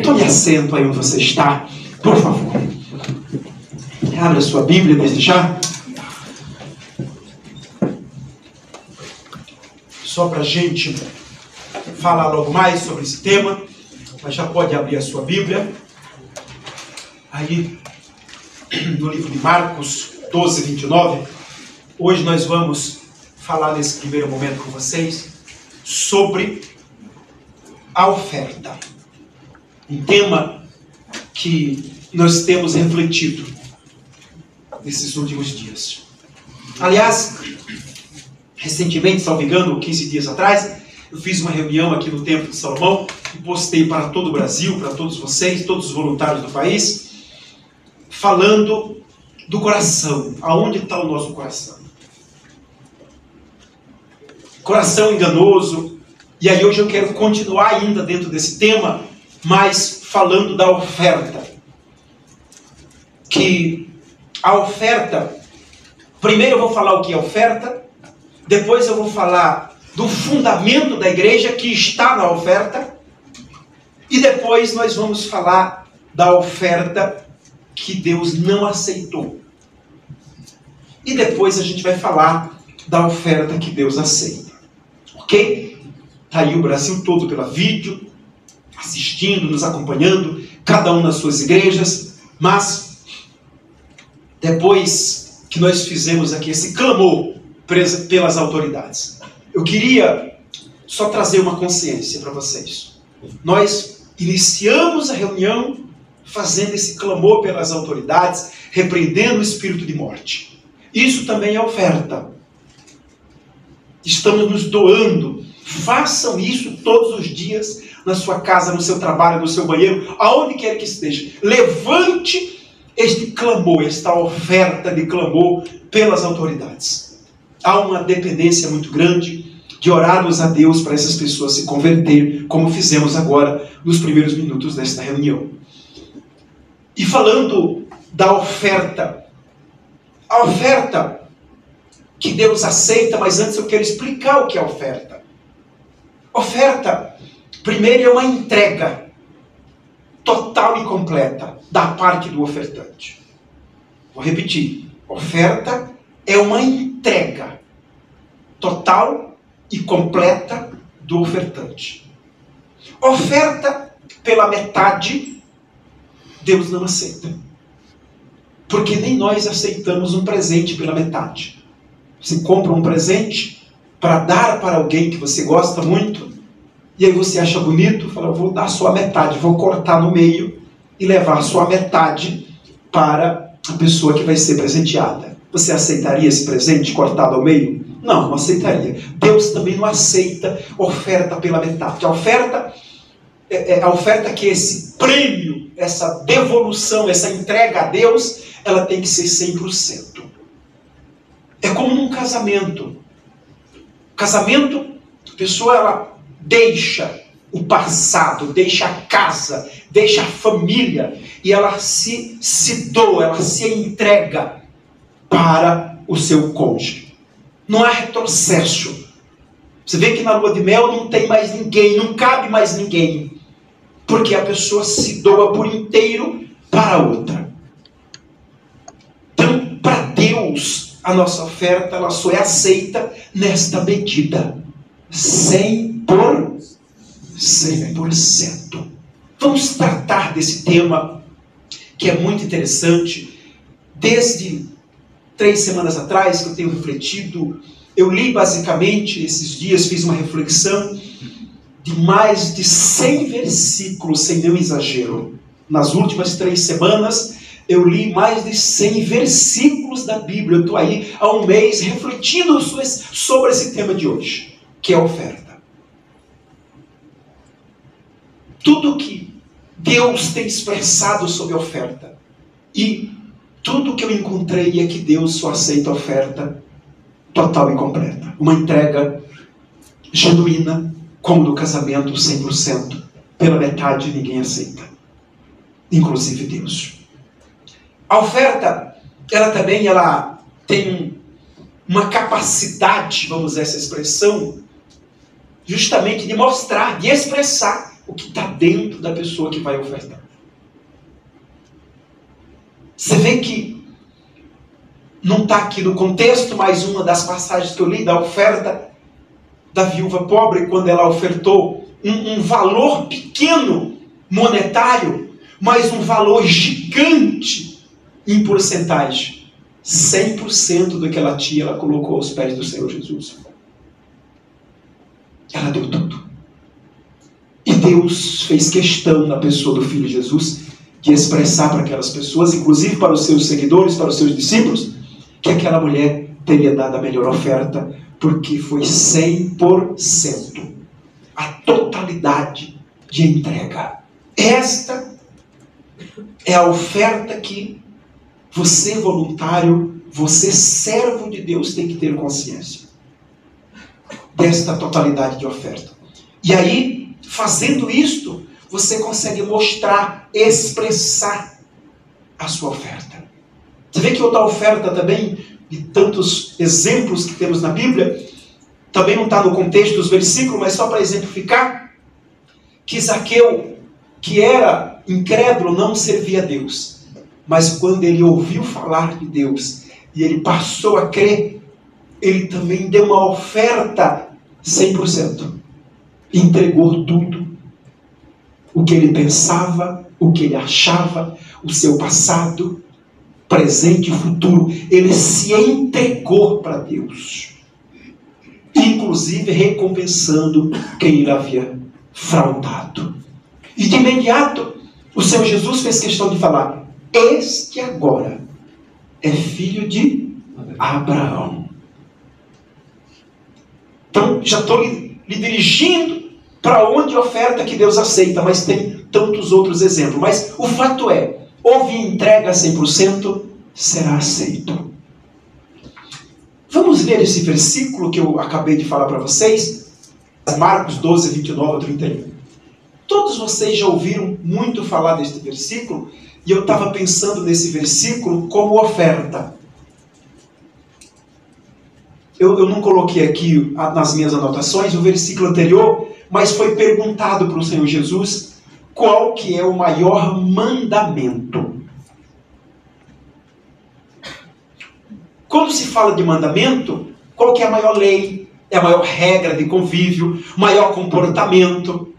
Tome assento aí onde você está, por favor. Abra sua Bíblia desde já. Só para a gente falar logo mais sobre esse tema, mas já pode abrir a sua Bíblia. Aí, no livro de Marcos 12, 29. Hoje nós vamos falar nesse primeiro momento com vocês sobre a oferta. Um tema que nós temos refletido nesses últimos dias. Aliás, recentemente, salvo engano, 15 dias atrás, eu fiz uma reunião aqui no Templo de Salomão e postei para todo o Brasil, para todos vocês, todos os voluntários do país, falando do coração. Aonde está o nosso coração? Coração enganoso. E aí hoje eu quero continuar ainda dentro desse tema, mas falando da oferta. Que a oferta, primeiro eu vou falar o que é oferta, depois eu vou falar do fundamento da igreja que está na oferta, e depois nós vamos falar da oferta que Deus não aceitou. E depois a gente vai falar da oferta que Deus aceita. Ok? Está aí o Brasil todo pela vídeo, assistindo, nos acompanhando, cada um nas suas igrejas, mas depois que nós fizemos aqui esse clamor pelas autoridades, eu queria só trazer uma consciência para vocês. Nós iniciamos a reunião fazendo esse clamor pelas autoridades, repreendendo o espírito de morte. Isso também é oferta. Estamos nos doando. Façam isso todos os dias, na sua casa, no seu trabalho, no seu banheiro, aonde quer que esteja. Levante este clamor, esta oferta de clamor pelas autoridades. Há uma dependência muito grande de orarmos a Deus para essas pessoas se converter, como fizemos agora nos primeiros minutos desta reunião. E falando da oferta, a oferta que Deus aceita, mas antes eu quero explicar o que é oferta. Oferta, primeiro, é uma entrega total e completa da parte do ofertante. Vou repetir. Oferta é uma entrega total e completa do ofertante. Oferta pela metade, Deus não aceita. Porque nem nós aceitamos um presente pela metade. Você compra um presente para dar para alguém que você gosta muito, e aí você acha bonito, fala, vou dar só a metade, vou cortar no meio e levar só a metade para a pessoa que vai ser presenteada. Você aceitaria esse presente cortado ao meio? Não, não aceitaria. Deus também não aceita oferta pela metade. A oferta que é esse prêmio, essa devolução, essa entrega a Deus, ela tem que ser 100%. É como num casamento. Casamento, a pessoa ela deixa o passado, deixa a casa, deixa a família, e ela se doa, ela se entrega para o seu cônjuge. Não há retrocesso. Você vê que na lua de mel não tem mais ninguém, não cabe mais ninguém, porque a pessoa se doa por inteiro para a outra. Então, para Deus, a nossa oferta ela só é aceita nesta medida. 100%. Vamos tratar desse tema que é muito interessante. Desde 3 semanas atrás que eu tenho refletido, eu li basicamente esses dias, fiz uma reflexão de mais de 100 versículos, sem nenhum exagero. Nas últimas 3 semanas, eu li mais de 100 versículos da Bíblia. Eu estou aí há um mês refletindo sobre esse tema de hoje, que é a oferta. Tudo que Deus tem expressado sobre a oferta, e tudo que eu encontrei é que Deus só aceita a oferta total e completa. Uma entrega genuína, como no casamento, 100%. Pela metade ninguém aceita, inclusive Deus. A oferta, ela também tem uma capacidade, vamos usar essa expressão, justamente de mostrar, de expressar o que está dentro da pessoa que vai ofertar. Você vê que não está aqui no contexto, mas uma das passagens que eu li da oferta da viúva pobre, quando ela ofertou um valor pequeno monetário, mas um valor gigante em porcentagem. 100% do que ela tinha, ela colocou aos pés do Senhor Jesus. Ela deu tudo. E Deus fez questão, na pessoa do Filho Jesus, de expressar para aquelas pessoas, inclusive para os seus seguidores, para os seus discípulos, que aquela mulher teria dado a melhor oferta, porque foi 100%. A totalidade de entrega. Esta é a oferta que você, voluntário, você, servo de Deus, tem que ter consciência desta totalidade de oferta. E aí, fazendo isto, você consegue mostrar, expressar a sua oferta. Você vê que outra oferta também, de tantos exemplos que temos na Bíblia, também não está no contexto dos versículos, mas só para exemplificar, que Zaqueu, que era incrédulo, não servia a Deus. Mas quando ele ouviu falar de Deus, e ele passou a crer, ele também deu uma oferta 100%. Entregou tudo. O que ele pensava, o que ele achava, o seu passado, presente e futuro. Ele se entregou para Deus. Inclusive recompensando quem ele havia fraudado. E de imediato, o Senhor Jesus fez questão de falar: este agora é filho de Abraão. Então, já estou lhe dirigindo para onde a oferta que Deus aceita, mas tem tantos outros exemplos. Mas o fato é, houve entrega 100%, será aceito. Vamos ler esse versículo que eu acabei de falar para vocês, Marcos 12, 29 a 31. Todos vocês já ouviram muito falar deste versículo, e eu estava pensando nesse versículo como oferta. Eu não coloquei aqui nas minhas anotações o versículo anterior, mas foi perguntado para o Senhor Jesus qual que é o maior mandamento. Quando se fala de mandamento, qual que é a maior lei? É a maior regra de convívio, maior comportamento,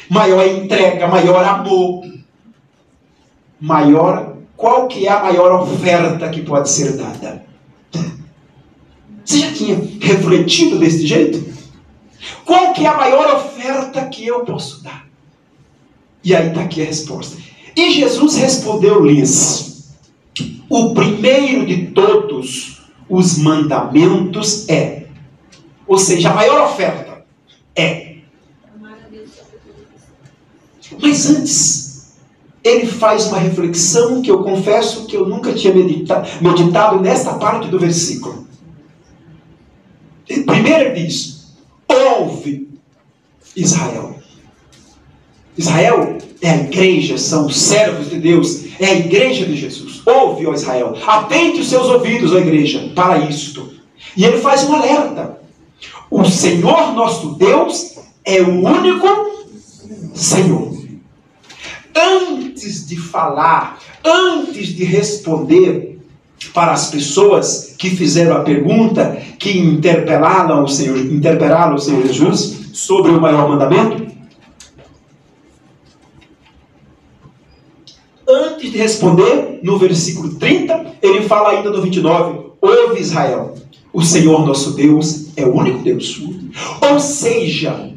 maior entrega, maior amor. Qual que é a maior oferta que pode ser dada? Você já tinha refletido desse jeito? Qual que é a maior oferta que eu posso dar? E aí está aqui a resposta. E Jesus respondeu-lhes: o primeiro de todos os mandamentos é, ou seja, a maior oferta é. Mas antes, ele faz uma reflexão que eu confesso que eu nunca tinha meditado nesta parte do versículo. Primeiro ele diz: ouve, Israel. Israel é a igreja, são os servos de Deus, é a igreja de Jesus. Ouve, ó Israel, atente os seus ouvidos, ó igreja, para isto. E ele faz um alerta: o Senhor nosso Deus é o único Senhor. Antes de falar, antes de responder para as pessoas que fizeram a pergunta, que interpelaram o Senhor Jesus sobre o maior mandamento, antes de responder, no versículo 30, ele fala ainda no 29, ouve Israel, o Senhor nosso Deus é o único Deus. Ou seja,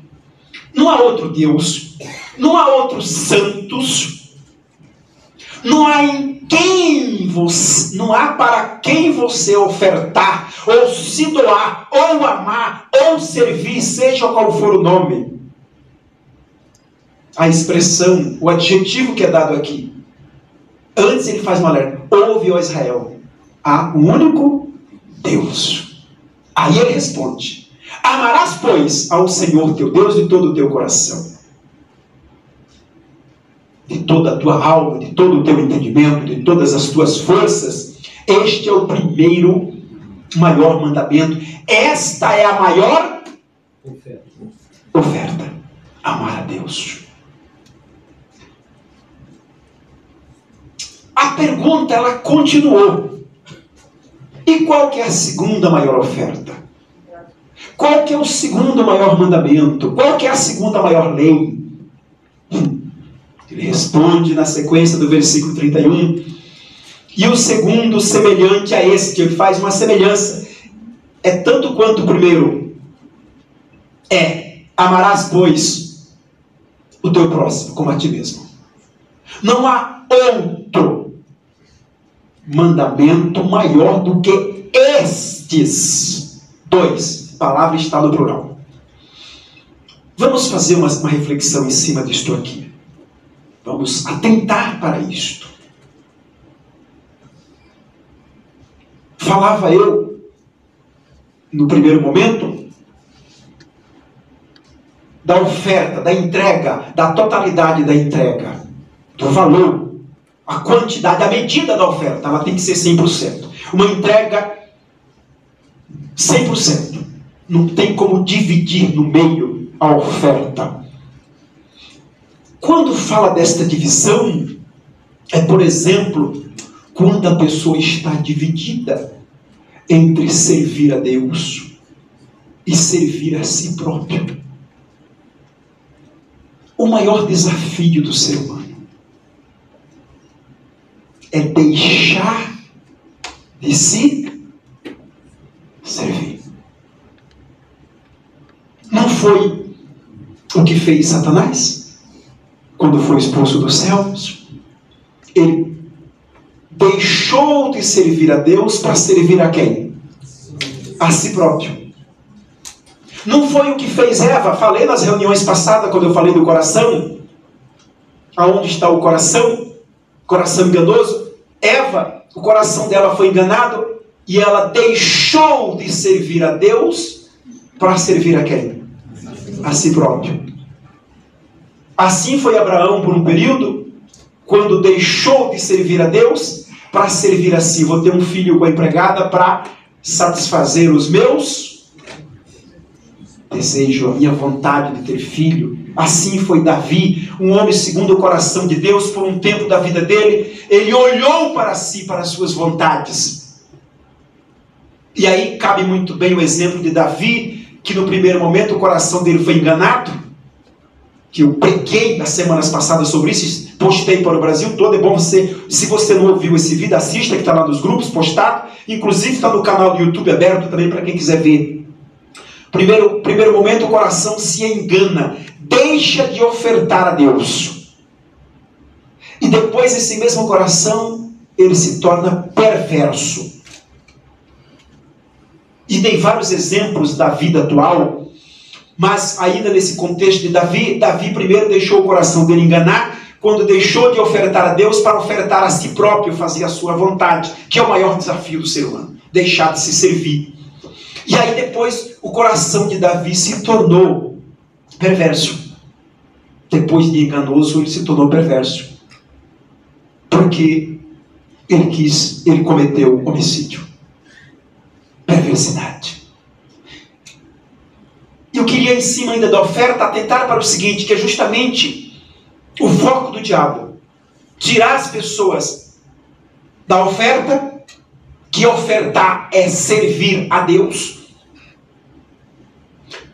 não há outro Deus, não há outros santos, não há para quem você ofertar, ou se doar, ou amar, ou servir, seja qual for o nome. A expressão, o adjetivo que é dado aqui. Antes ele faz um alerta: ouve, ó Israel, há um único Deus. Aí ele responde: amarás, pois, ao Senhor teu Deus de todo o teu coração, de toda a tua alma, de todo o teu entendimento, de todas as tuas forças. Este é o primeiro maior mandamento. Esta é a maior oferta. Amar a Deus. pergunta, ela continuou. E qual que é a segunda maior oferta? Qual que é o segundo maior mandamento? Qual que é a segunda maior lei? Ele responde na sequência do versículo 31. E o segundo, semelhante a este, ele faz uma semelhança. É tanto quanto o primeiro. Amarás, pois, o teu próximo como a ti mesmo. Não há outro mandamento maior do que estes dois. A palavra está no plural. Vamos fazer uma reflexão em cima disto aqui. Vamos atentar para isto. Falava eu, no primeiro momento, da oferta, da entrega, da totalidade da entrega, do valor, a quantidade, a medida da oferta, ela tem que ser 100%. Uma entrega 100%. Não tem como dividir no meio a oferta. Quando fala desta divisão, por exemplo, quando a pessoa está dividida entre servir a Deus e servir a si próprio. O maior desafio do ser humano é deixar de se servir. Não foi o que fez Satanás quando foi expulso dos céus? Ele deixou de servir a Deus para servir a quem? A si próprio. Não foi o que fez Eva. Falei nas reuniões passadas, quando eu falei do coração. Aonde está o coração? Coração enganoso. Eva, o coração dela foi enganado e ela deixou de servir a Deus para servir a quem? A si próprio. Assim foi Abraão por um período, quando deixou de servir a Deus para servir a si. Vou ter um filho com a empregada para satisfazer os meus desejos, a minha vontade de ter filho. Assim foi Davi, um homem segundo o coração de Deus. Por um tempo da vida dele, ele olhou para si, para as suas vontades. E aí cabe muito bem o exemplo de Davi, que no primeiro momento o coração dele foi enganado, que eu preguei nas semanas passadas sobre isso, postei para o Brasil todo. É bom você, se você não ouviu esse vídeo, assista, que está lá nos grupos postado, inclusive está no canal do YouTube aberto também para quem quiser ver. Primeiro momento o coração se engana, deixa de ofertar a Deus, e depois esse mesmo coração ele se torna perverso. E dei vários exemplos da vida atual, mas ainda nesse contexto de Davi primeiro deixou o coração dele enganar, quando deixou de ofertar a Deus para ofertar a si próprio, fazer a sua vontade, que é o maior desafio do ser humano, deixar de se servir. E aí depois o coração de Davi se tornou perverso. Depois de enganoso, ele se tornou perverso. Porque ele cometeu homicídio. Perversidade. Eu queria, em cima ainda da oferta, atentar para o seguinte, que é justamente o foco do diabo. Tirar as pessoas da oferta, que ofertar é servir a Deus,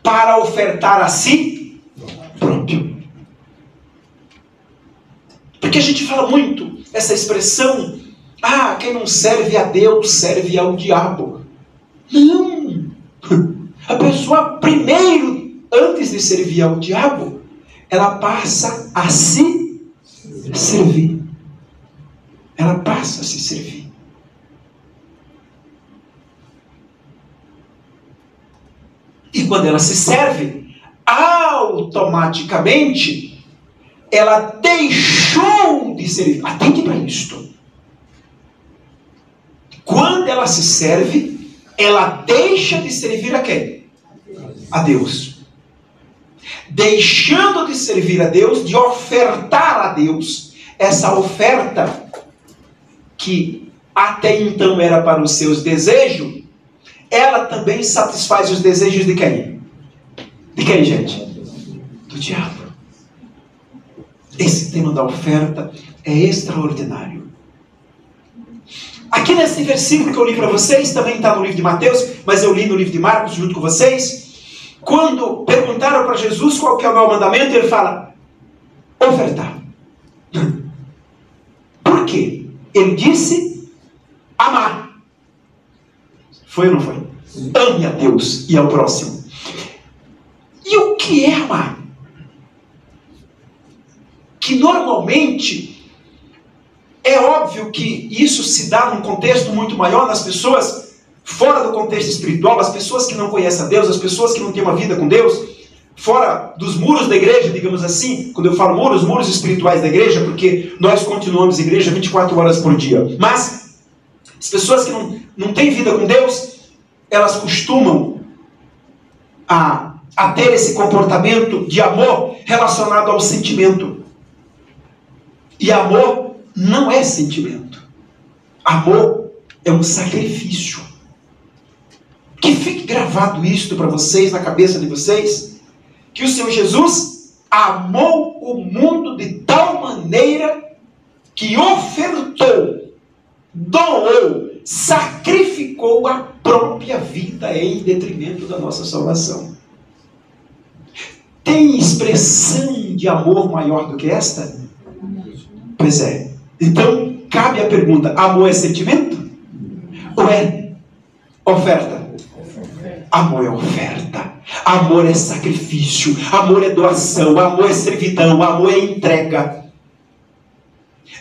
para ofertar a si próprio. Porque a gente fala muito essa expressão, quem não serve a Deus serve ao diabo. Não! A pessoa primeiro, antes de servir ao diabo, ela passa a se servir. Ela passa a se servir. E quando ela se serve, automaticamente, ela deixou de servir. Atente para isto. Quando ela se serve, ela deixa de servir a quem? A Deus. Deixando de servir a Deus, de ofertar a Deus, essa oferta que até então era para os seus desejos, ela também satisfaz os desejos de quem? De quem, gente? Do diabo. Esse tema da oferta é extraordinário. Aqui nesse versículo que eu li para vocês, também está no livro de Mateus, mas eu li no livro de Marcos junto com vocês. Quando perguntaram para Jesus qual que é o maior mandamento, ele fala: ofertar. Por quê? Ele disse: amar. Foi ou não foi? Ame a Deus e ao próximo. E o que é amar? Que normalmente é óbvio que isso se dá num contexto muito maior nas pessoas fora do contexto espiritual, as pessoas que não conhecem a Deus, as pessoas que não têm uma vida com Deus, fora dos muros da igreja, digamos assim. Quando eu falo muros, muros espirituais da igreja, porque nós continuamos igreja 24 horas por dia. Mas as pessoas que não têm vida com Deus, elas costumam a ter esse comportamento de amor relacionado ao sentimento. E amor não é sentimento. Amor é um sacrifício. Que fique gravado isto para vocês, na cabeça de vocês, que o Senhor Jesus amou o mundo de tal maneira que ofertou, doou, sacrificou a própria vida em detrimento da nossa salvação. Tem expressão de amor maior do que esta? Pois é. Então, cabe a pergunta: amor é sentimento? Ou é oferta? Amor é oferta. Amor é sacrifício. Amor é doação. Amor é servidão. Amor é entrega.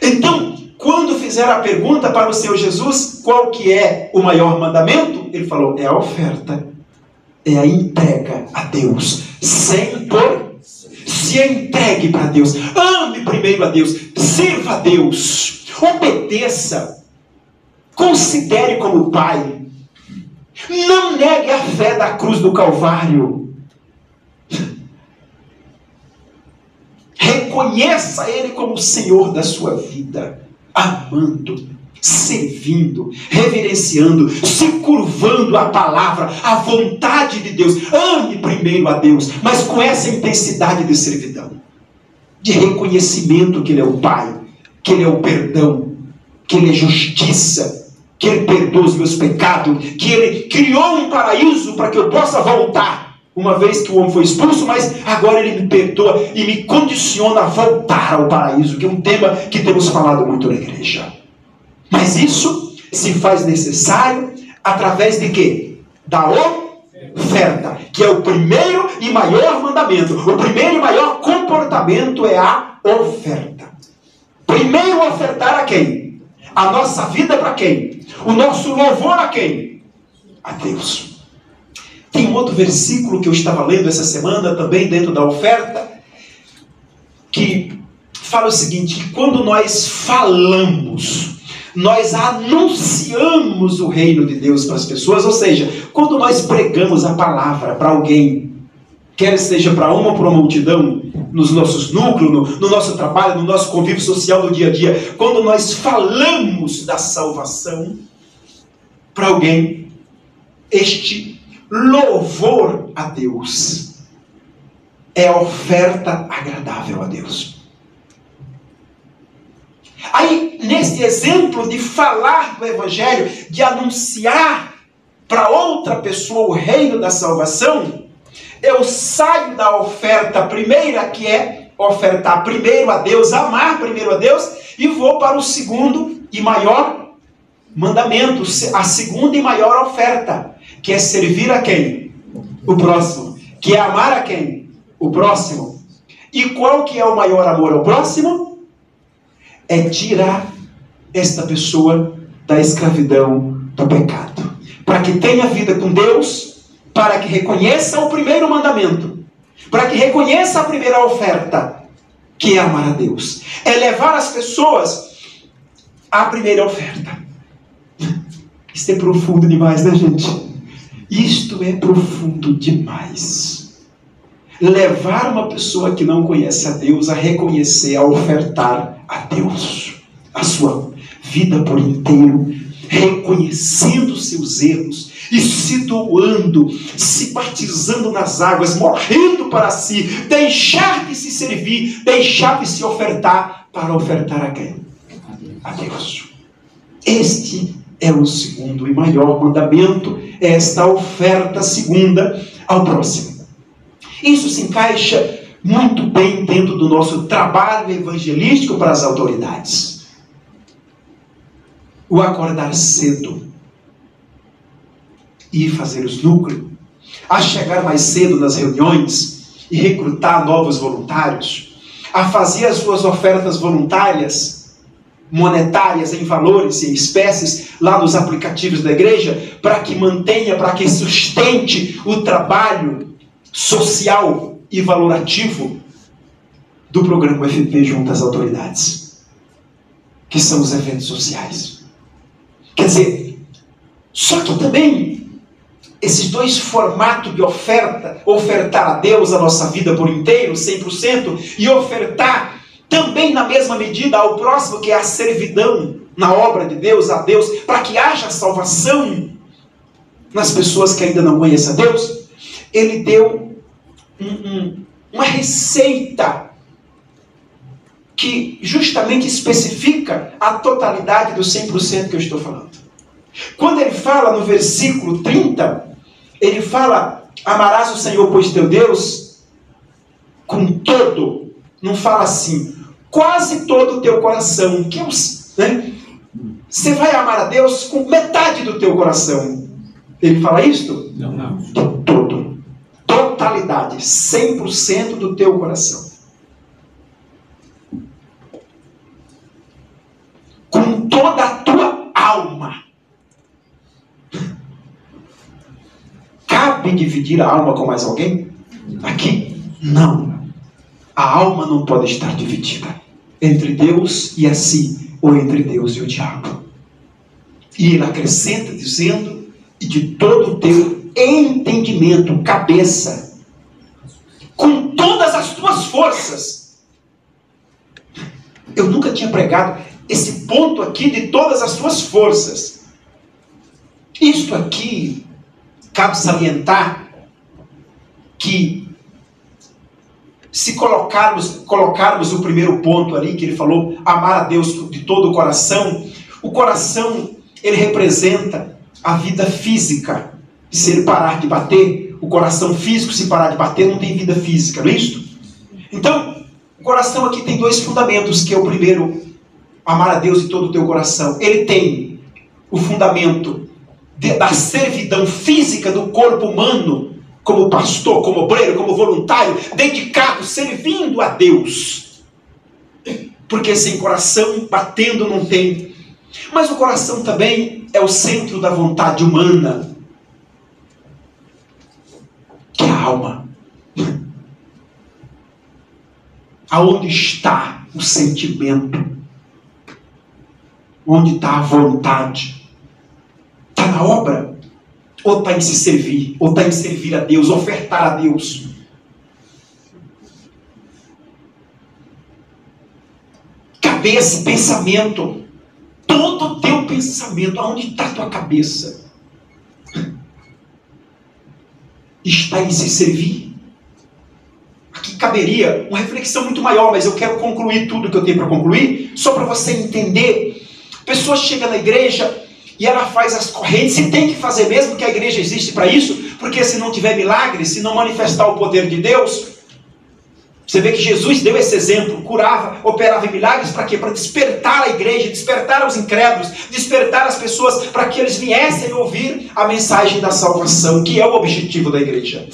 Então, quando fizeram a pergunta para o Senhor Jesus, qual que é o maior mandamento? Ele falou: é a oferta. É a entrega a Deus. Se entregue para Deus. Ame primeiro a Deus. Sirva a Deus. Obedeça. Considere como Pai. Não negue a fé da cruz do Calvário. Reconheça Ele como o Senhor da sua vida. Amando, servindo, reverenciando, se curvando à palavra, à vontade de Deus. Ame primeiro a Deus, mas com essa intensidade de servidão, de reconhecimento que Ele é o Pai, que Ele é o perdão, que Ele é justiça, que Ele perdoa os meus pecados, que Ele criou um paraíso para que eu possa voltar, uma vez que o homem foi expulso, mas agora Ele me perdoa e me condiciona a voltar ao paraíso, que é um tema que temos falado muito na igreja. Mas isso se faz necessário através de quê? Da oferta, que é o primeiro e maior mandamento. O primeiro e maior comportamento é a oferta. Primeiro ofertar a quem? A nossa vida para quem? O nosso louvor a quem? A Deus. Tem um outro versículo que eu estava lendo essa semana, também dentro da oferta, que fala o seguinte: quando nós falamos, nós anunciamos o reino de Deus para as pessoas, ou seja, quando nós pregamos a palavra para alguém, quer seja para uma ou para uma multidão, nos nossos núcleos, no nosso trabalho, no nosso convívio social do dia a dia, quando nós falamos da salvação para alguém, este louvor a Deus é a oferta agradável a Deus. Aí, nesse exemplo de falar do Evangelho, de anunciar para outra pessoa o reino da salvação, eu saio da oferta primeira, que é ofertar primeiro a Deus, amar primeiro a Deus, e vou para o segundo e maior mandamento, a segunda e maior oferta, que é servir a quem? O próximo. Que é amar a quem? O próximo. E qual que é o maior amor ao próximo? É tirar esta pessoa da escravidão do pecado, para que tenha vida com Deus, para que reconheça o primeiro mandamento, para que reconheça a primeira oferta, que é amar a Deus, é levar as pessoas à primeira oferta. Isso é profundo demais, né, gente? Isto é profundo demais. Levar uma pessoa que não conhece a Deus a reconhecer, a ofertar a Deus a sua vida por inteiro, reconhecendo seus erros e se doando, se batizando nas águas, morrendo para si, deixar de se servir, deixar de se ofertar, para ofertar a quem? A Deus. Este é o segundo e maior mandamento, é esta oferta segunda ao próximo. Isso se encaixa muito bem dentro do nosso trabalho evangelístico para as autoridades. O acordar cedo e fazer os núcleos, a chegar mais cedo nas reuniões e recrutar novos voluntários, a fazer as suas ofertas voluntárias, monetárias em valores e espécies lá nos aplicativos da igreja, para que mantenha, para que sustente o trabalho social e valorativo do programa UFP junto às autoridades, que são os eventos sociais. Quer dizer, só que também esses dois formatos de oferta, ofertar a Deus a nossa vida por inteiro, 100%, e ofertar também na mesma medida ao próximo, que é a servidão na obra de Deus, a Deus, para que haja salvação nas pessoas que ainda não conhecem a Deus. Ele deu uma receita que justamente especifica a totalidade do 100% que eu estou falando. Quando ele fala no versículo 30, ele fala: amarás o Senhor, pois teu Deus, com todo, não fala assim, quase todo o teu coração, que né? Você vai amar a Deus com metade do teu coração. Ele fala isto? Não. De todo. Totalidade, 100% do teu coração. Com toda a tua alma. Cabe dividir a alma com mais alguém? Aqui? Não. A alma não pode estar dividida entre Deus e a si, ou entre Deus e o diabo. E ele acrescenta dizendo: e de todo o teu entendimento, cabeça, com todas as tuas forças. Eu nunca tinha pregado esse ponto aqui de todas as tuas forças. Isto aqui, cabe salientar que, se colocarmos o primeiro ponto ali, que ele falou, amar a Deus de todo o coração, ele representa a vida física. Se ele parar de bater, o coração físico, se parar de bater, não tem vida física, não é isso? Então, o coração aqui tem dois fundamentos, que é o primeiro, amar a Deus de todo o teu coração. Ele tem o fundamento da servidão física do corpo humano, como pastor, como obreiro, como voluntário, dedicado, servindo a Deus. Porque sem coração batendo não tem. Mas o coração também é o centro da vontade humana, que é a alma. Aonde está o sentimento? Onde está a vontade? Está na obra? Ou está em se servir? Ou está em servir a Deus, ofertar a Deus? Cabeça, pensamento. Todo o teu pensamento, aonde está a tua cabeça? Está em se servir? Aqui caberia uma reflexão muito maior, mas eu quero concluir tudo que eu tenho para concluir, só para você entender. A pessoa chega na igreja e ela faz as correntes, e tem que fazer mesmo, que a igreja existe para isso, porque se não tiver milagre, se não manifestar o poder de Deus, você vê que Jesus deu esse exemplo, curava, operava em milagres, para quê? Para despertar a igreja, despertar os incrédulos, despertar as pessoas, para que eles viessem ouvir a mensagem da salvação, que é o objetivo da igreja.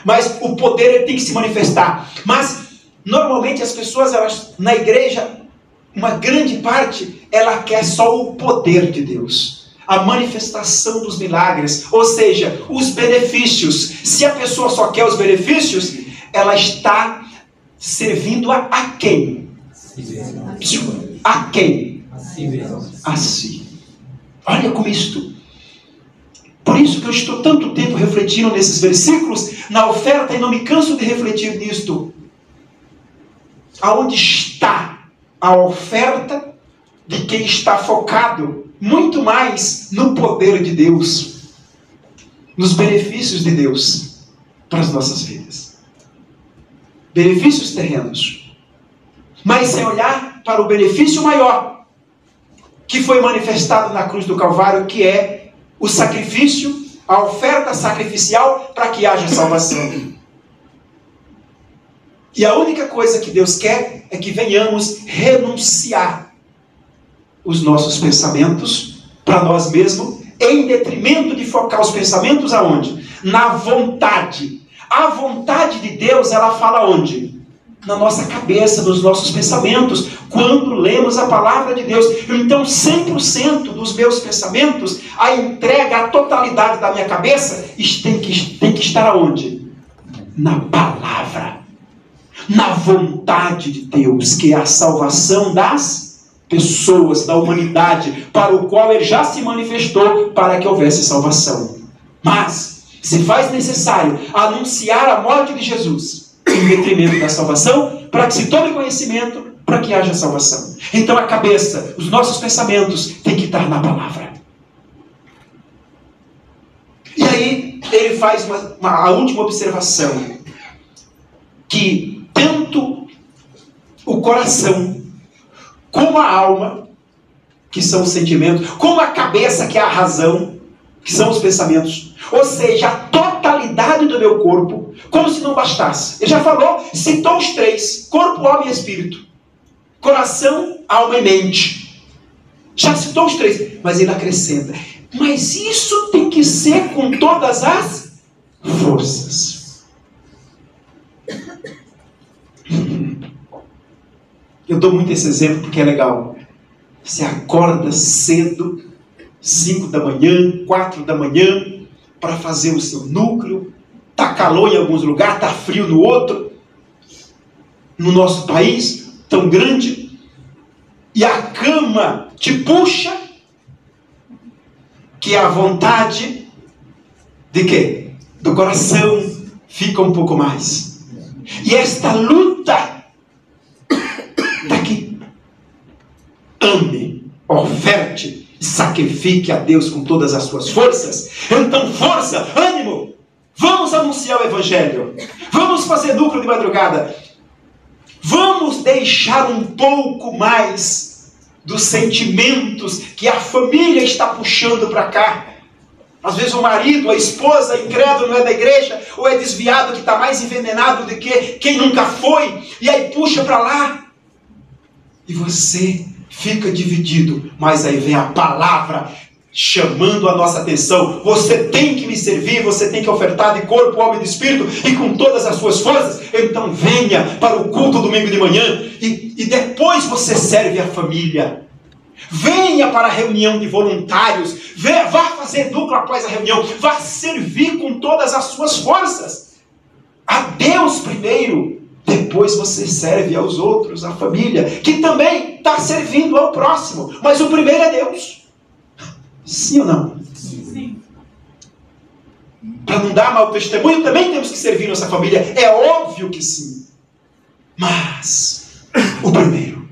Mas o poder ele tem que se manifestar. Mas, normalmente as pessoas, elas, na igreja, uma grande parte, ela quer só o poder de Deus. A manifestação dos milagres, ou seja, os benefícios. Se a pessoa só quer os benefícios, ela está servindo a quem? A quem? A si. Olha como isto. Por isso que eu estou tanto tempo refletindo nesses versículos, na oferta, e não me canso de refletir nisto. Aonde está a oferta de quem está focado muito mais no poder de Deus, nos benefícios de Deus para as nossas vidas. Benefícios terrenos, mas sem olhar para o benefício maior, que foi manifestado na cruz do Calvário, que é o sacrifício, a oferta sacrificial para que haja salvação. E a única coisa que Deus quer é que venhamos renunciar os nossos pensamentos para nós mesmos, em detrimento de focar os pensamentos aonde? Na vontade. A vontade de Deus, ela fala onde? Na nossa cabeça, nos nossos pensamentos, quando lemos a palavra de Deus. Então 100% dos meus pensamentos, a entrega, a totalidade da minha cabeça tem que estar aonde? Na palavra, na vontade de Deus, que é a salvação das pessoas, da humanidade, para o qual Ele já se manifestou para que houvesse salvação. Mas se faz necessário anunciar a morte de Jesus em detrimento da salvação, para que se tome conhecimento, para que haja salvação. Então a cabeça, os nossos pensamentos têm que estar na palavra. E aí ele faz a última observação, que tanto o coração como a alma, que são os sentimentos, como a cabeça, que é a razão, que são os pensamentos, ou seja, a totalidade do meu corpo, como se não bastasse. Ele já falou, citou os três: corpo, alma e espírito. Coração, alma e mente. Já citou os três, mas ele acrescenta: mas isso tem que ser com todas as forças. Eu dou muito esse exemplo porque é legal. Você acorda cedo, 5 da manhã, 4 da manhã, para fazer o seu núcleo. Está calor em alguns lugares, está frio no outro. No nosso país, tão grande. E a cama te puxa, que é a vontade de quê? Do coração fica um pouco mais. E esta luta está aqui. Ame, oferte, sacrifique a Deus com todas as suas forças. Então força, ânimo, vamos anunciar o Evangelho, vamos fazer núcleo de madrugada, vamos deixar um pouco mais dos sentimentos que a família está puxando para cá. Às vezes o marido, a esposa, incrédulo, não é da igreja, ou é desviado, que está mais envenenado do que quem nunca foi, e aí puxa para lá, e você fica dividido. Mas aí vem a palavra chamando a nossa atenção: você tem que me servir, você tem que ofertar de corpo, alma e de espírito, e com todas as suas forças. Então venha para o culto domingo de manhã, e depois você serve a família. Venha para a reunião de voluntários, vá fazer núcleo após a reunião, vá servir com todas as suas forças. A Deus primeiro, depois você serve aos outros, a família, que também está servindo ao próximo, mas o primeiro é Deus. Sim ou não? Sim. Para não dar mau testemunho, também temos que servir nossa família. É óbvio que sim. Mas o primeiro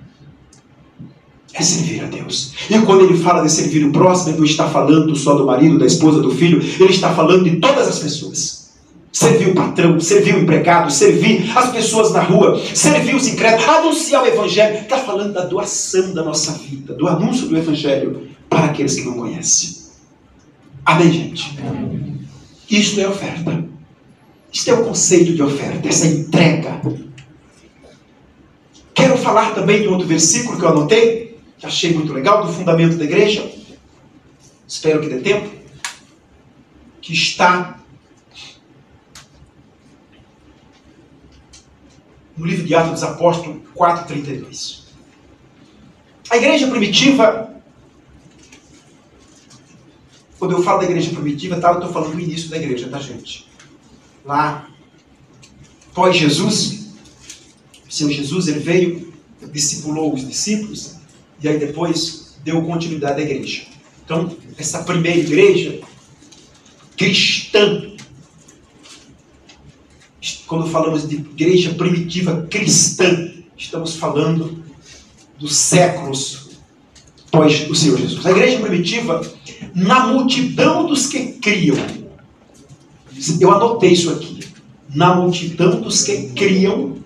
é servir a Deus. E quando ele fala de servir o próximo, ele não está falando só do marido, da esposa, do filho. Ele está falando de todas as pessoas. Servir o patrão, servir o empregado, servir as pessoas na rua, servir os incrédulos, anunciar o Evangelho. Está falando da doação da nossa vida, do anúncio do Evangelho para aqueles que não conhecem. Amém, gente? Amém. Isto é oferta. Isto é o conceito de oferta, essa entrega. Quero falar também de outro versículo que eu anotei, que achei muito legal, do fundamento da igreja. Espero que dê tempo. Que está no livro de Atos dos Apóstolos 4:32. A igreja primitiva, quando eu falo da igreja primitiva, eu estou falando do início da igreja, tá, gente? Lá, pós Jesus, o Senhor Jesus, ele veio, discipulou os discípulos, e aí depois deu continuidade à igreja. Então, essa primeira igreja cristã, quando falamos de igreja primitiva cristã, estamos falando dos séculos pós o Senhor Jesus. A igreja primitiva, na multidão dos que criam, eu anotei isso aqui, na multidão dos que criam,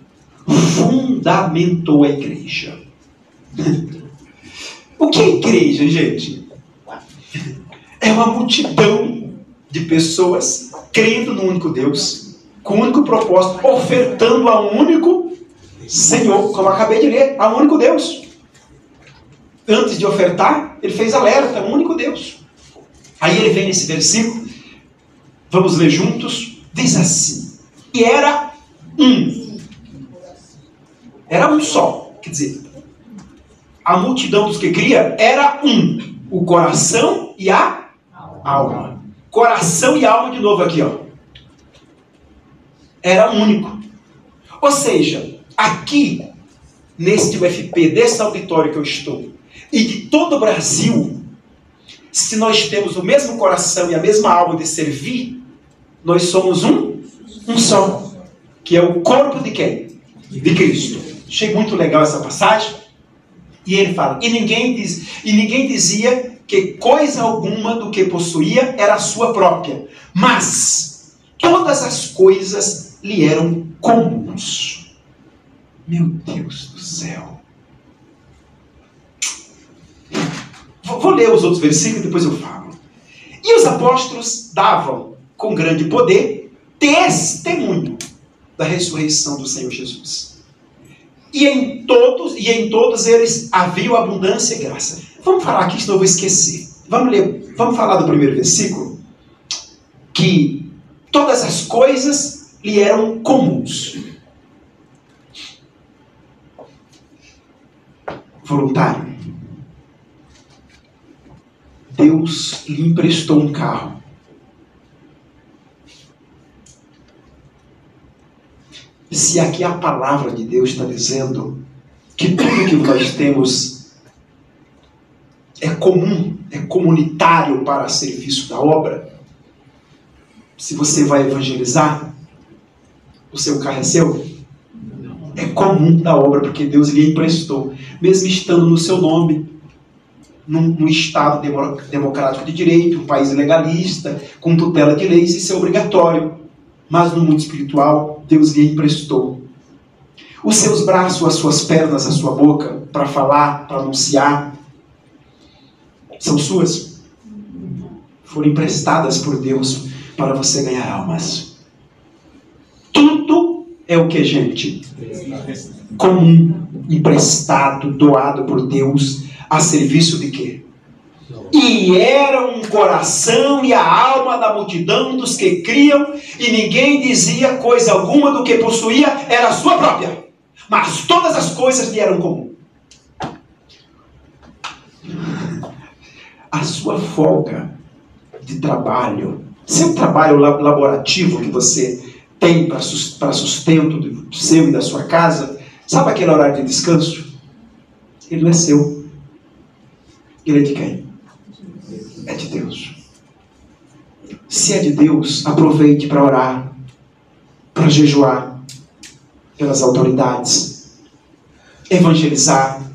fundamentou a igreja. O O que é igreja, gente? É uma multidão de pessoas crendo no único Deus, com o único propósito, ofertando a um único Senhor, como eu acabei de ler, a um único Deus. Antes de ofertar, ele fez alerta, um único Deus. Aí ele vem nesse versículo, vamos ler juntos, diz assim: e era um só, quer dizer, a multidão dos que cria era o coração e a alma. Coração e alma de novo aqui, ó. Era único. Ou seja, aqui, neste UFP, desse auditório que eu estou, e de todo o Brasil, se nós temos o mesmo coração e a mesma alma de servir, nós somos um só, que é o corpo de quem? De Cristo. Achei muito legal essa passagem. E ele fala, e ninguém dizia que coisa alguma do que possuía era sua própria, mas todas as coisas lhe eram comuns. Meu Deus do céu. Vou ler os outros versículos e depois eu falo. E os apóstolos davam com grande poder testemunho da ressurreição do Senhor Jesus. E em todos eles havia abundância e graça. Vamos falar aqui, senão eu vou esquecer. Vamos falar do primeiro versículo. Que todas as coisas lhe eram comuns. Voluntário. Deus lhe emprestou um carro. Se aqui a palavra de Deus está dizendo que tudo que nós temos é comum, é comunitário para serviço da obra, se você vai evangelizar, o seu carro é seu? É comum da obra, porque Deus lhe emprestou, mesmo estando no seu nome, num Estado democrático de direito, um país legalista, com tutela de leis, isso é obrigatório. Mas no mundo espiritual, Deus lhe emprestou. Os seus braços, as suas pernas, a sua boca, para falar, para anunciar, são suas. Foram emprestadas por Deus para você ganhar almas. Tudo é o que, gente? Comum, emprestado, doado por Deus, a serviço de quê? E era um coração e a alma da multidão dos que criam, e ninguém dizia coisa alguma do que possuía era sua própria, mas todas as coisas lhe eram comum. A sua folga de trabalho, seu trabalho laborativo que você tem para sustento do seu e da sua casa, sabe aquele horário de descanso? Ele não é seu. Ele é de quem? É de Deus. Se é de Deus, aproveite para orar, para jejuar pelas autoridades, evangelizar,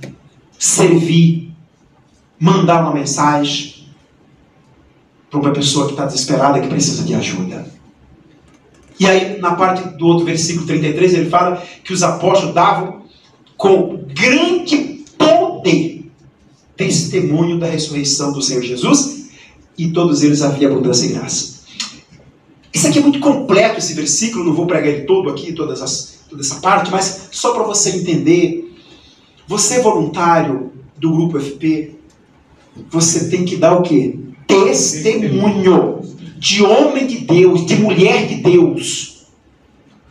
servir, mandar uma mensagem para uma pessoa que está desesperada, que precisa de ajuda. E aí, na parte do outro versículo 33, ele fala que os apóstolos davam com grande poder testemunho da ressurreição do Senhor Jesus, e todos eles havia abundância e graça. Isso aqui é muito completo, esse versículo, não vou pregar ele todo aqui, toda essa parte, mas só para você entender, você voluntário do Grupo FP, você tem que dar o quê? Testemunho de homem de Deus, de mulher de Deus.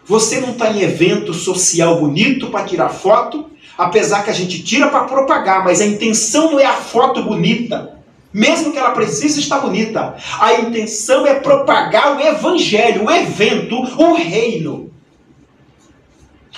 Você não está em evento social bonito para tirar foto, apesar que a gente tira para propagar, mas a intenção não é a foto bonita, mesmo que ela precise estar bonita. A intenção é propagar o evangelho, o evento, o reino.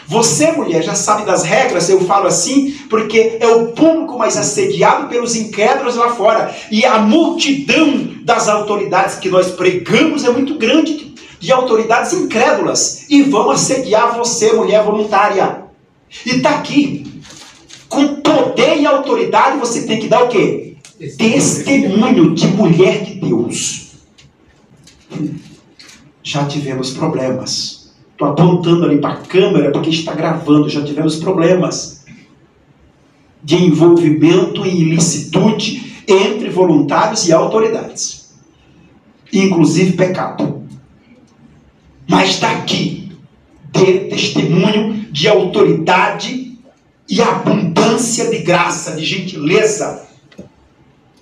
Você, mulher, já sabe das regras, eu falo assim, porque é o público mais assediado pelos incrédulos lá fora. E a multidão das autoridades que nós pregamos é muito grande, de autoridades incrédulas. E vão assediar você, mulher voluntária. E está aqui, com poder e autoridade, você tem que dar o quê? Testemunho de mulher de Deus. Já tivemos problemas. Estou apontando ali para a câmera porque está gravando. Já tivemos problemas. de envolvimento em ilicitude entre voluntários e autoridades, inclusive pecado. Mas daqui, ter testemunho de autoridade e abundância de graça, de gentileza,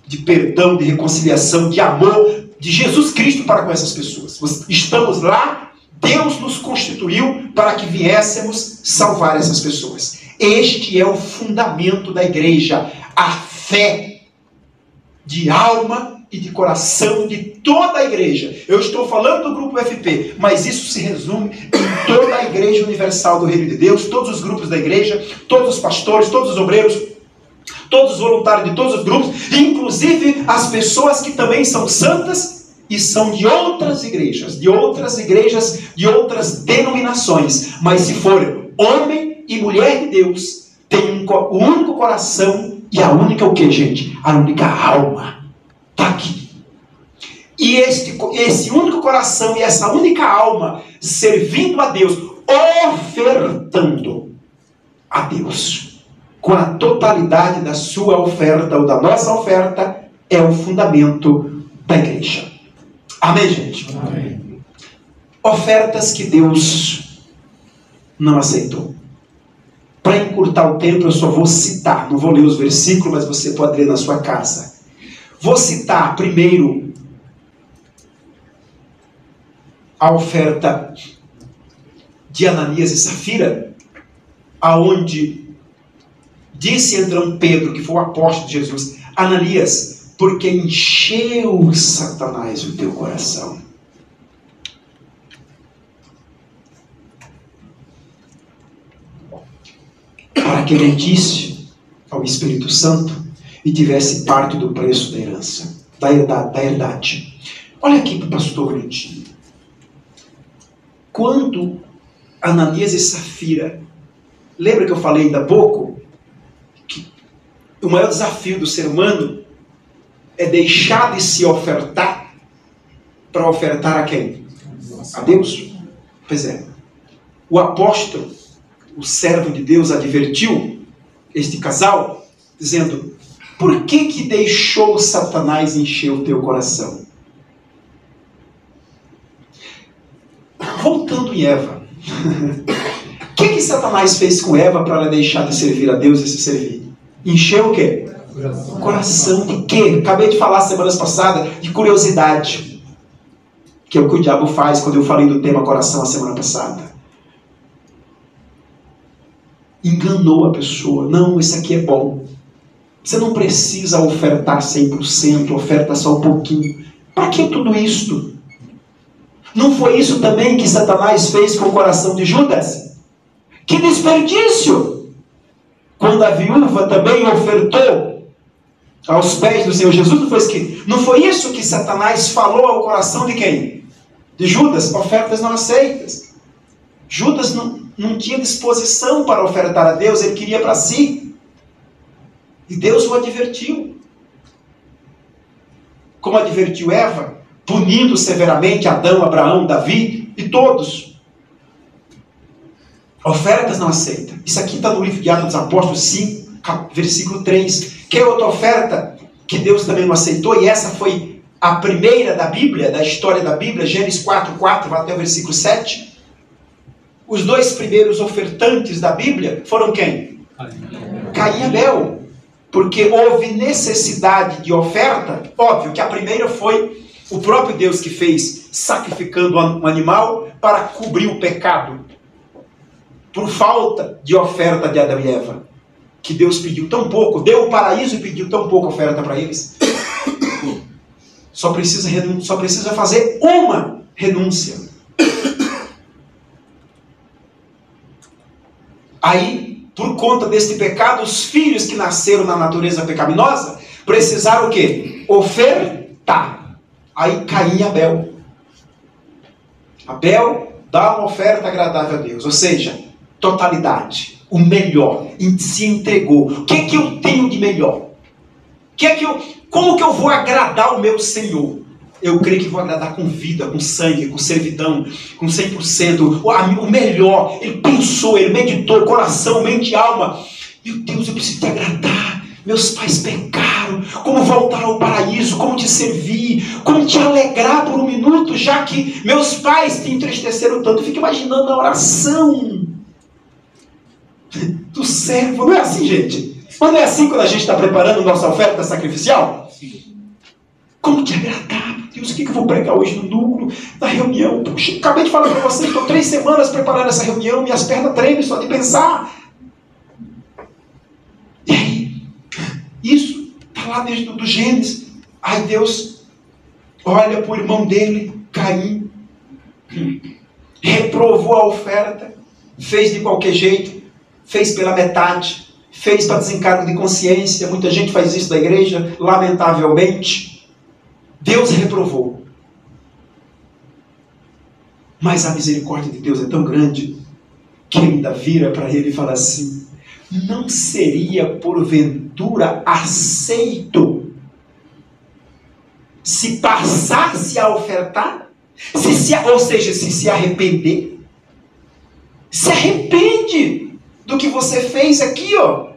de perdão, de reconciliação, de amor de Jesus Cristo para com essas pessoas. Estamos lá, Deus nos constituiu para que viéssemos salvar essas pessoas. Este é o fundamento da igreja, a fé de alma e de coração de toda a igreja. Eu estou falando do grupo FP, mas isso se resume em toda a igreja universal do Reino de Deus, todos os grupos da igreja, todos os pastores, todos os obreiros, todos os voluntários de todos os grupos, inclusive as pessoas que também são santas e são de outras igrejas, de outras denominações, mas se for homem e mulher de Deus, tem o único coração e a única o que, gente? A única alma. Está aqui. E esse único coração e essa única alma servindo a Deus, ofertando a Deus com a totalidade da sua oferta ou da nossa oferta, é o fundamento da igreja. Amém, gente? Amém. Ofertas que Deus não aceitou. Para encurtar o tempo, eu só vou citar, não vou ler os versículos, mas você pode ler na sua casa. Vou citar primeiro a oferta de Ananias e Safira, aonde disse então Pedro, que foi o apóstolo de Jesus: Ananias, porque encheu Satanás o teu coração. Para que mentisse ao Espírito Santo e tivesse parte do preço da herança, da herdade. Olha aqui para o pastor Valentim. Quando Ananias e Safira, lembra que eu falei ainda há pouco, que o maior desafio do ser humano é deixar de se ofertar para ofertar a quem? A Deus. Pois é. O apóstolo, o servo de Deus, advertiu este casal, dizendo: por que deixou Satanás encher o teu coração? Voltando em Eva. O que Satanás fez com Eva para ela deixar de servir a Deus e se servir? Encheu o quê? O coração de quê? Acabei de falar semanas passadas de curiosidade. Que é o que o diabo faz quando eu falei do tema coração a semana passada. Enganou a pessoa. Não, isso aqui é bom. Você não precisa ofertar 100%, oferta só um pouquinho. Para que tudo isto? Não foi isso também que Satanás fez com o coração de Judas? Que desperdício! Quando a viúva também ofertou aos pés do Senhor Jesus, não foi isso que Satanás falou ao coração de quem? De Judas, ofertas não aceitas. Judas não tinha disposição para ofertar a Deus, ele queria para si. E Deus o advertiu. Como advertiu Eva, punindo severamente Adão, Abraão, Davi e todos. Ofertas não aceitas. Isso aqui está no livro de Atos dos Apóstolos 5, versículo 3. Que é outra oferta que Deus também não aceitou, e essa foi a primeira da Bíblia, da história da Bíblia, Gênesis 4:4, vai até o versículo 7. Os dois primeiros ofertantes da Bíblia foram quem? Caim e Abel. Porque houve necessidade de oferta. Óbvio que a primeira foi o próprio Deus que fez, sacrificando um animal para cobrir o pecado. Por falta de oferta de Adão e Eva. Que Deus pediu tão pouco, deu o paraíso e pediu tão pouca oferta para eles. Só precisa fazer uma renúncia. Aí, por conta deste pecado, os filhos que nasceram na natureza pecaminosa precisaram o quê? Ofertar. Aí Caim e Abel. Abel dá uma oferta agradável a Deus, ou seja, totalidade, o melhor, se entregou. O que é que eu tenho de melhor? Como que eu vou agradar o meu Senhor? Eu creio que vou agradar com vida, com sangue, com servidão, com 100%. O melhor, ele pensou, ele meditou, coração, mente e alma. Meu Deus, eu preciso te agradar. Meus pais pecaram. Como voltar ao paraíso? Como te servir? Como te alegrar por um minuto, já que meus pais te entristeceram tanto? Eu fico imaginando a oração do servo. Não é assim, gente? Mas não é assim quando a gente está preparando nossa oferta sacrificial? Sim. Como te agradar? Meu Deus, o que eu vou pregar hoje no núcleo, na reunião? Puxa, acabei de falar para vocês, estou 3 semanas preparando essa reunião, minhas pernas tremem só de pensar. E aí, isso está lá dentro do Gênesis. Aí Deus olha para o irmão dele, Caim, reprovou a oferta, fez de qualquer jeito, fez pela metade, fez para desencargo de consciência. Muita gente faz isso da igreja, lamentavelmente. Deus reprovou. Mas a misericórdia de Deus é tão grande que ele ainda vira para ele e fala assim: não seria porventura aceito se passasse a ofertar? Ou seja, se arrepender? Se arrepende do que você fez aqui, ó.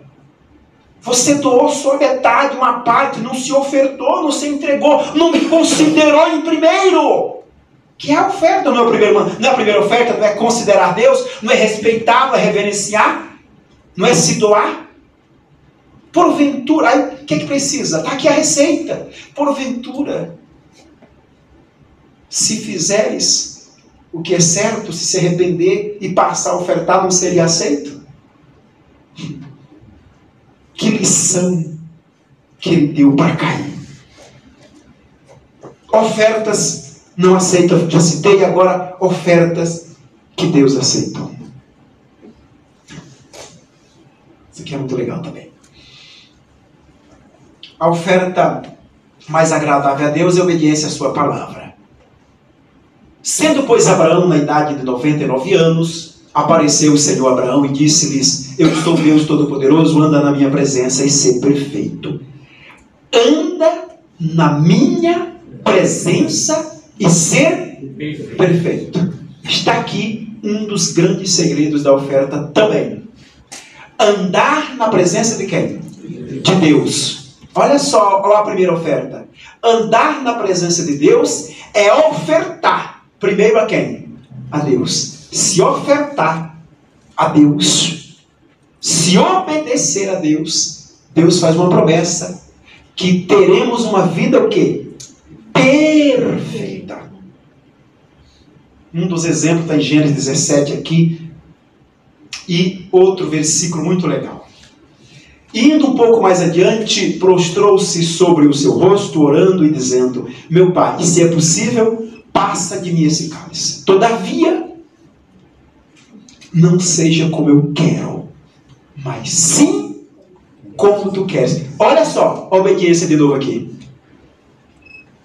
Você doou só metade, uma parte, não se ofertou, não se entregou, não me considerou em primeiro. Que é a oferta, não é a primeira oferta, não é considerar Deus, não é respeitar, não é reverenciar, não é se doar. Porventura, aí o que precisa? Está aqui a receita. Porventura, se fizeres o que é certo, se arrepender e passar a ofertar, não seria aceito? Que lição que ele deu para Caim. Ofertas não aceitas, já citei agora, ofertas que Deus aceitou. Isso aqui é muito legal também. A oferta mais agradável a Deus é a obediência à sua palavra. Sendo, pois, Abraão na idade de 99 anos, apareceu o Senhor a Abraão e disse-lhes: eu sou Deus Todo-Poderoso, anda na minha presença e ser perfeito. Anda na minha presença e ser perfeito. Está aqui um dos grandes segredos da oferta também. Andar na presença de quem? De Deus. Olha só, olha a primeira oferta. Andar na presença de Deus é ofertar. Primeiro a quem? A Deus. Se ofertar a Deus, se obedecer a Deus, Deus faz uma promessa que teremos uma vida o quê? Perfeita. Um dos exemplos está em Gênesis 17 aqui, e outro versículo muito legal. Indo um pouco mais adiante, prostrou-se sobre o seu rosto, orando e dizendo: meu pai, se é possível, passa de mim esse cálice. Todavia, não seja como eu quero, mas sim como tu queres. Olha só a obediência de novo aqui.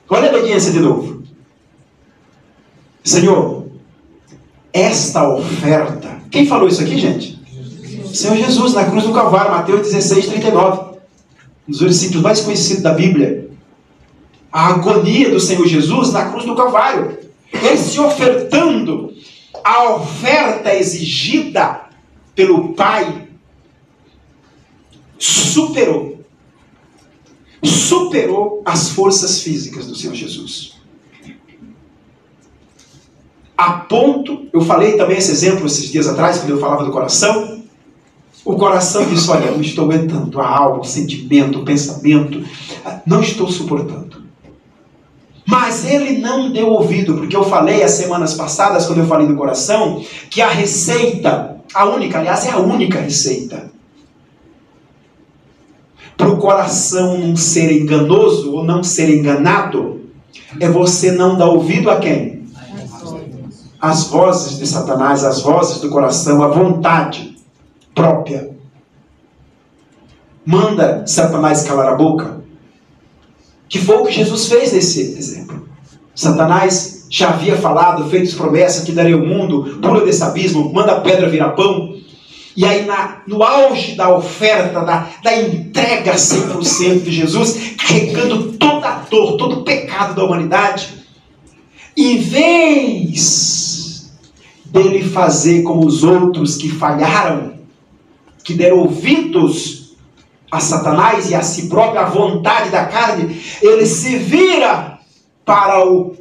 Olha a obediência de novo. Senhor, esta oferta... Quem falou isso aqui, gente? Senhor Jesus, na cruz do Calvário, Mateus 16, 39. Um dos versículos mais conhecidos da Bíblia. A agonia do Senhor Jesus na cruz do Calvário. Ele se ofertando. A oferta exigida pelo Pai superou as forças físicas do Senhor Jesus. A ponto, eu falei também esse exemplo esses dias atrás, quando eu falava do coração. O coração disse: olha, eu não estou aguentando a alma, o sentimento, o pensamento, não estou suportando. Mas ele não deu ouvido, porque eu falei as semanas passadas, quando eu falei do coração, que a receita, a única, aliás, é a única receita para o coração não ser enganoso ou não ser enganado, é você não dar ouvido a quem? As vozes de Satanás, as vozes do coração, a vontade própria. Manda Satanás calar a boca. Que foi o que Jesus fez nesse exemplo. Satanás já havia falado, feito promessa que daria o mundo, pula desse abismo, manda a pedra virar pão. E aí no auge da oferta, da entrega 100% de Jesus, carregando toda a dor, todo o pecado da humanidade, em vez dele fazer como os outros que falharam, que der ouvidos a Satanás e a si próprio, a vontade da carne, ele se vira para o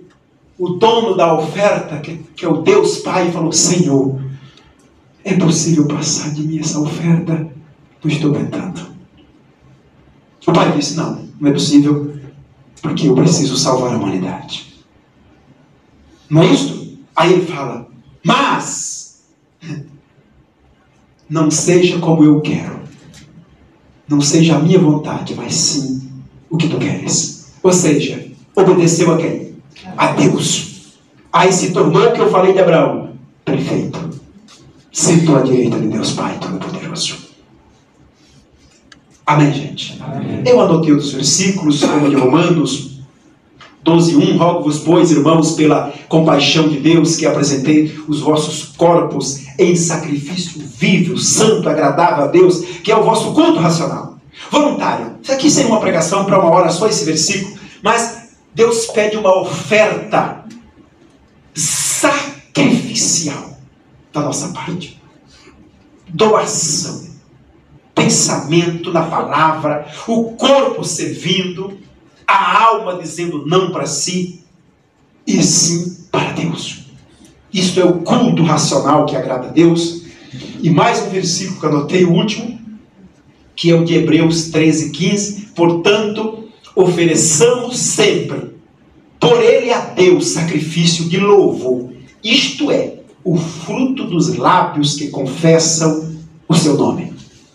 dono da oferta, que é o Deus Pai, e falou: Senhor, é possível passar de mim essa oferta? Não estou aguentando. O pai disse: não é possível, porque eu preciso salvar a humanidade. Não é isso? Aí ele fala: mas não seja como eu quero, não seja a minha vontade, mas sim o que tu queres. Ou seja, obedeceu a quem? A Deus. Aí se tornou o que eu falei de Abraão: perfeito. Sentou à direita de Deus Pai Todo-Poderoso. Amém, gente? Amém. Eu anotei outros versículos, como de Romanos 12:1. Rogo-vos, pois, irmãos, pela compaixão de Deus, que apresentei os vossos corpos em sacrifício vivo, santo, agradável a Deus, que é o vosso culto racional. Voluntário. Isso aqui seria uma pregação para uma hora só, esse versículo, mas Deus pede uma oferta sacrificial da nossa parte. Doação. Pensamento na palavra, o corpo servindo, a alma dizendo não para si, e sim para Deus. Isto é o culto racional que agrada a Deus. E mais um versículo que eu anotei, o último, que é o de Hebreus 13:15. Portanto, ofereçamos sempre por ele a Deus sacrifício de louvor, isto é, o fruto dos lábios que confessam o seu nome.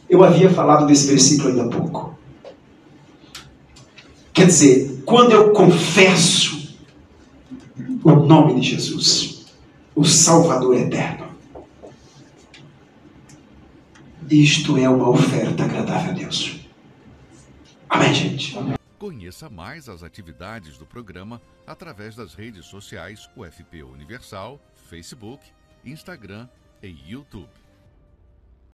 Eu havia falado desse versículo ainda há pouco. Quer dizer, quando eu confesso o nome de Jesus, o Salvador eterno, isto é uma oferta agradável a Deus. Amém, gente? Conheça mais as atividades do programa através das redes sociais UFP Universal, Facebook, Instagram e YouTube.